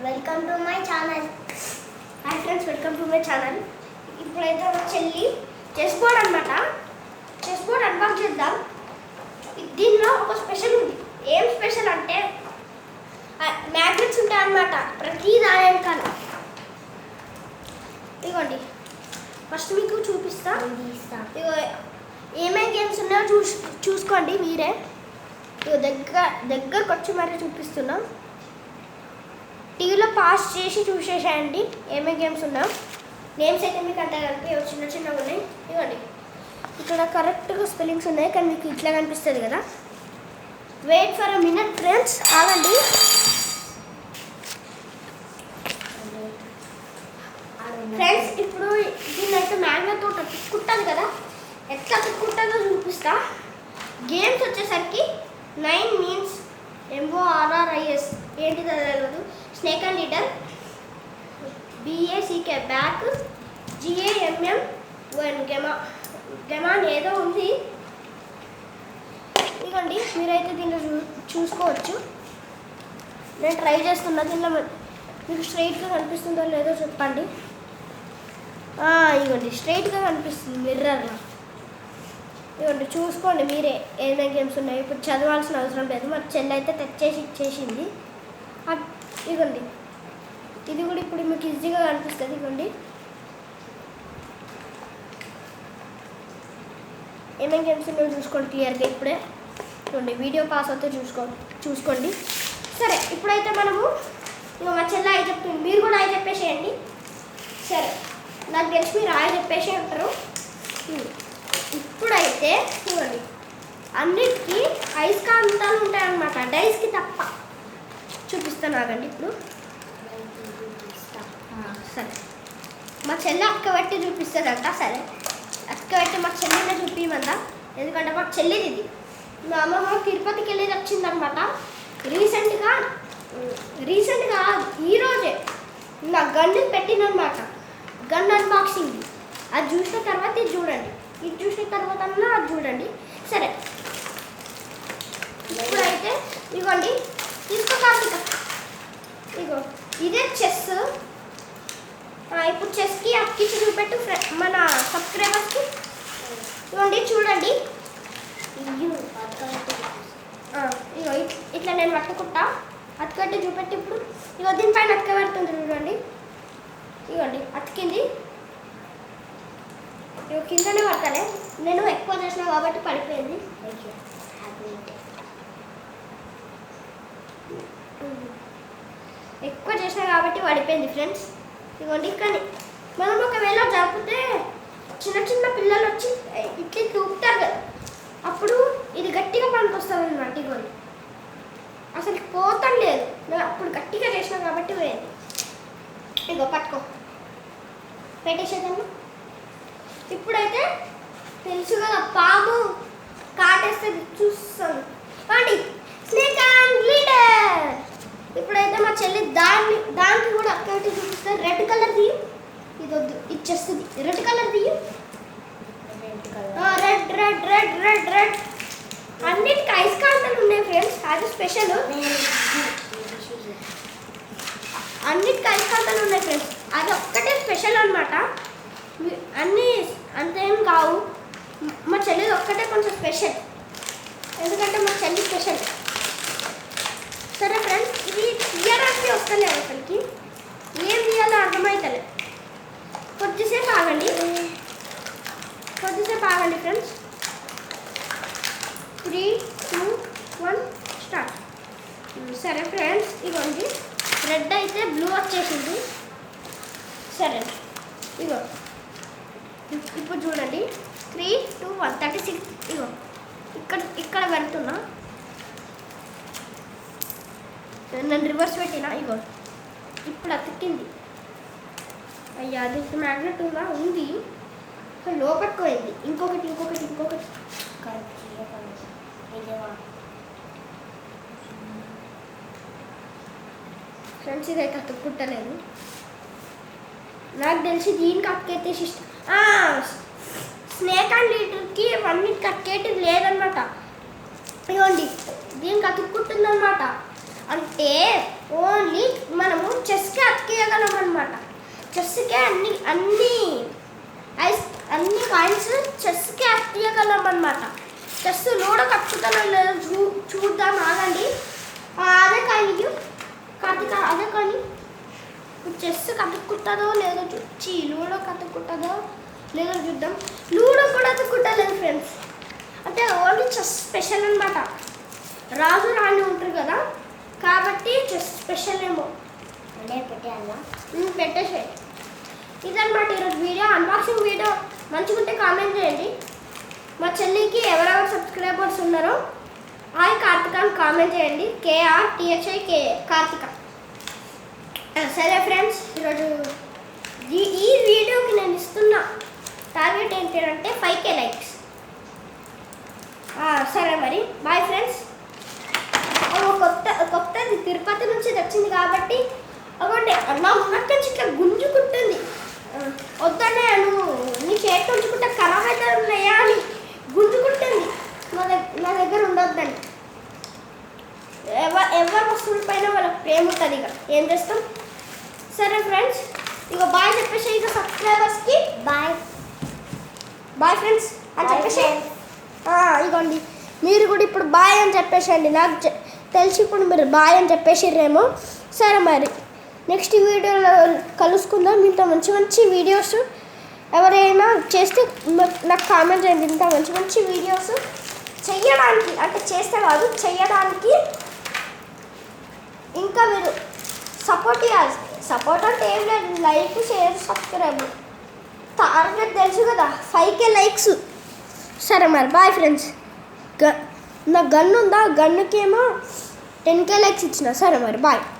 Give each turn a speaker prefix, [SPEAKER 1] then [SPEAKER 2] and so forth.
[SPEAKER 1] Welcome to my channel. Hi friends, welcome to my channel. ఇప్పుడైతే మా చెల్లి chess board అనమాట. చెస్ బోర్డ్ అన్బాక్స్ చేద్దాం. దీనిలో ఒక స్పెషల్ ఉంది. ఏం స్పెషల్ అంటే మ్యాగ్నెట్స్ ఉంటాయి అన్నమాట ప్రతి దాని వెనకాల. ఇదిగోండి, ఫస్ట్ మీకు చూపిస్తా. ఇగో ఏమేమి గేమ్స్ ఉన్నాయో చూసుకోండి మీరే. ఇగో దగ్గరకు వచ్చి మరీ చూపిస్తున్నా. టీవీలో పాస్ చేసి చూసేసేయండి ఏమేమి గేమ్స్ ఉన్నాయో. నేమ్స్ అయితే మీకు అంత కలిపి చిన్న చిన్నగా ఉన్నాయి. ఇవ్వండి, ఇక్కడ కరెక్ట్గా స్పెల్లింగ్స్ ఉన్నాయి, కానీ మీకు ఇట్లా కనిపిస్తుంది కదా. Wait for a minute friends, ఆగండి. ఫ్రెండ్స్, ఇప్పుడు దీన్ని అయితే మ్యాగ్నెట్ తోట తిక్కుంటుంది కదా, ఎట్లా తిక్కుంటుందో చూపిస్తా. గేమ్స్ వచ్చేసరికి 9 మీన్స్ MORRIS ఏంటిది తెలియదు. Snake and leader, BACK back, GAMM గెమాన్ ఏదో ఉంది. ఇదిగోండి, మీరైతే దీన్ని చూసుకోవచ్చు. నేను ట్రై చేస్తున్నా. దీనిలో మీకు స్ట్రైట్గా కనిపిస్తుందో లేదో చెప్పండి. ఇదిగోండి, స్ట్రైట్గా కనిపిస్తుంది మిర్రర్లో. ఇదిగోండి, చూసుకోండి మీరే ఏమేమి గేమ్స్ ఉన్నాయి. ఇప్పుడు చదవాల్సిన అవసరం లేదు. మా చెల్లి అయితే తెచ్చేసి ఇచ్చేసింది. ఇదిగోండి, ఇది కూడా ఇప్పుడు మీకు ఈజీగా కనిపిస్తుంది. ఇదిగోండి, ఏమేమి గేమ్స్ ఉన్నాయో చూసుకోండి క్లియర్గా. ఇప్పుడే ఇదిగోండి, వీడియో పాస్ అవుతే చూసుకోండి. సరే, ఇప్పుడైతే మనము ఇక మా చెల్లి అయి చెప్తుంది, మీరు కూడా అయి చెప్పేసేయండి. సరే, నాకు తెలిసి మీరు అయి చెప్పేసి అంటారు. ఇప్పుడైతే చూడండి, అన్నిటికీ అయస్కాంతాలు ఉంటాయన్నమాట, డైస్కి తప్ప. చూపిస్తాను ఆగండి. ఇప్పుడు సరే, మా చెల్లి అక్క పెట్టి చూపిస్తుందంట. సరే, అక్క పెట్టి మా చెల్లినే చూపించమందా, ఎందుకంటే మా చెల్లిది ఇది. మా అమ్మమ్మ తిరుపతికి వెళ్ళి వచ్చిందనమాట. రీసెంట్గా ఈరోజే నా గన్ను పెట్టినమాట. గన్ అన్బాక్సింగ్ అది చూసిన తర్వాత ఇది చూడండి, ఇది చూసిన తర్వాత అన్నా అది చూడండి. సరే, ఇప్పుడైతే ఇవ్వండి, తీసుకో కార్తీక. ఇగో ఇదే చెస్. ఇప్పుడు చెస్కి అక్కిచ్చి చూపెట్టు మన సబ్స్క్రైబర్స్కి. ఇవ్వండి, చూడండి. ఇగో ఇట్లా నేను పట్టుకుంటా. అతకట్టి చూపెట్టి. ఇప్పుడు ఇగో దీనిపైన అతక పెడుతుంది చూడండి. ఇవ్వండి, అతికింది. ఇగో కిందనే పడతానే, నేను ఎక్కువ చేసిన కాబట్టి పడిపోయింది. ఎక్కువ చేసినా కాబట్టి పడిపోయింది ఫ్రెండ్స్. ఇదిగోండి, కానీ మనం ఒకవేళ జరిపితే చిన్న పిల్లలు వచ్చి ఇట్లా తూపుతారు కదా, అప్పుడు ఇది గట్టిగా పనికొస్తుంది అన్నమాట. ఇదిగోండి, అసలు పోతం లేదు, నేను అప్పుడు గట్టిగా చేసినా కాబట్టి పోయేది. ఇగో పట్టుకో, పెట్టేసేదమ్మా. ఇప్పుడైతే తెలుసు కదా, పాము కాటేస్తే చూస్తాను అండి. Snake and leader. ఇప్పుడైతే మా చెల్లి దానికి కూడా అక్కడికి చూపిస్తే రెడ్ కలర్ తీయు. ఇది వద్దు, ఇచ్చేస్తుంది. రెడ్ కలర్ తీయు. Red red red red red అన్నిటికీ అయస్కాంతాలు ఉన్నాయి ఫ్రెండ్స్, అది స్పెషల్. అన్నిటికీ అయస్కాంతాలు ఉన్నాయి ఫ్రెండ్స్, అది ఒక్కటే స్పెషల్ అనమాట. అన్నీ అంతేం కావు. మా చెల్లిది ఒక్కటే కొంచెం స్పెషల్, ఎందుకంటే మా చెల్లి స్పెషల్. సరే ఫ్రెండ్స్, ఇది తీయడానికి వస్తలేదు, అసలుకి ఏం తీయాలో అర్థమవుతలేదు. కొద్దిసేపు ఆగండి ఫ్రెండ్స్. 3, 2, 1 స్టార్ట్. సరే ఫ్రెండ్స్, ఇగోండి, రెడ్ అయితే బ్లూ వచ్చేసింది. సరే, ఇగో ఇప్పుడు చూడండి. 3, 2, 1 36. ఇగో ఇక్కడ పెడుతున్నా, నేను రివర్స్ పెట్టినా. ఇగో ఇప్పుడు అతికింది. అయ్యా, అది మ్యాగ్నెట్ ఉంది, లోపలికి పోయింది. ఇంకొకటి ఫ్రెండ్స్, ఇదైతే అతుక్కుంటలేదు. నాకు తెలిసి దీనికి అతికెత్తే సిస్టమ్ స్నేక్ అండ్ లీడర్కి అన్నిటికి అతికేటిది లేదనమాట. ఇవ్వండి, దీనికి అతుక్కుంటుందన్నమాట. అంటే ఓన్లీ మనము చెస్కే అతికేయగలం అనమాట. చెస్కే అన్ని కాయిన్స్ చెస్కే అతికేయగలం అనమాట. చెస్ లూడో కట్టుకుంటానో లేదో చూద్దాం, ఆగండి. అదే కాయిన్ కార్తీక, అదే కాయిన్ చెస్ కతుక్కుంటుందో లేదో లూడో కతుక్కుంటుందో లేదో చూద్దాం. లూడో కూడా అతుక్కుంటలేదు ఫ్రెండ్స్. అంటే ఓన్లీ చెస్ స్పెషల్ అనమాట. రాజు రాణి ఉంటారు కదా, కాబట్టి చెస్ స్పెషల్ ఏమో.
[SPEAKER 2] అదే పెట్టేయాలా?
[SPEAKER 1] పెట్టేసే. ఇదన్నమాట ఈరోజు వీడియో, అన్బాక్సింగ్ వీడియో. మంచిగుంటే కామెంట్ చేయండి. మా చెల్లికి ఎవరెవరు సబ్స్క్రైబర్స్ ఉన్నారో హాయ్ కార్తిక అని కామెంట్ చేయండి. KRTHIK కార్తిక. సరే ఫ్రెండ్స్, ఈరోజు ఈ వీడియోకి నేను ఇస్తున్న టార్గెట్ ఏంటంటే 5K లైక్స్. సరే మరి బాయ్ ఫ్రెండ్స్. కొత్తది తిరుపతి నుంచి వచ్చింది కాబట్టి అవ్వండి నా ఉన్నట్టు నుంచి ఇట్లా గుంజుకుంటుంది. వద్దనే నువ్వు నీ చేతి ఉంచుకుంటే ఖరాబ్ అయితే ఉన్నాయా అని గుంజుకుంటుంది. నా దగ్గర ఉండొద్దని. ఎవరి వస్తువుల పైన వాళ్ళకి ప్రేమ ఉంటుంది. ఇక ఏం చేస్తాం. సరే ఫ్రెండ్స్, ఇక బాయ్ చెప్పేసి ఇక సబ్స్క్రైబర్స్కి బాయ్ ఫ్రెండ్స్ అని చెప్పేసి ఇగోండి మీరు కూడా ఇప్పుడు బాయ్ అని చెప్పేసండి. నాకు తెలిసి ఇప్పుడు మీరు బాయ్ అని చెప్పేసిర్రేమో. సరే మరి నెక్స్ట్ వీడియోలో కలుసుకుందాం. ఇంత మంచి మంచి వీడియోస్ ఎవరైనా చేస్తే నాకు కామెంట్ చేయండి. ఇంత మంచి మంచి వీడియోస్ చెయ్యడానికి, అంటే చేస్తే కాదు చెయ్యడానికి ఇంకా మీరు సపోర్ట్ ఇవ్వాలి. సపోర్ట్ అంటే ఏం లేదు, లైక్ షేర్ సబ్స్క్రైబ్. టార్గెట్ తెలుసు కదా 5K లైక్స్. సరే మరి బాయ్ ఫ్రెండ్స్. నా గన్ను ఉందా, గన్నుకేమో 10K లైక్స్ ఇచ్చిన. సరే మరి బాయ్.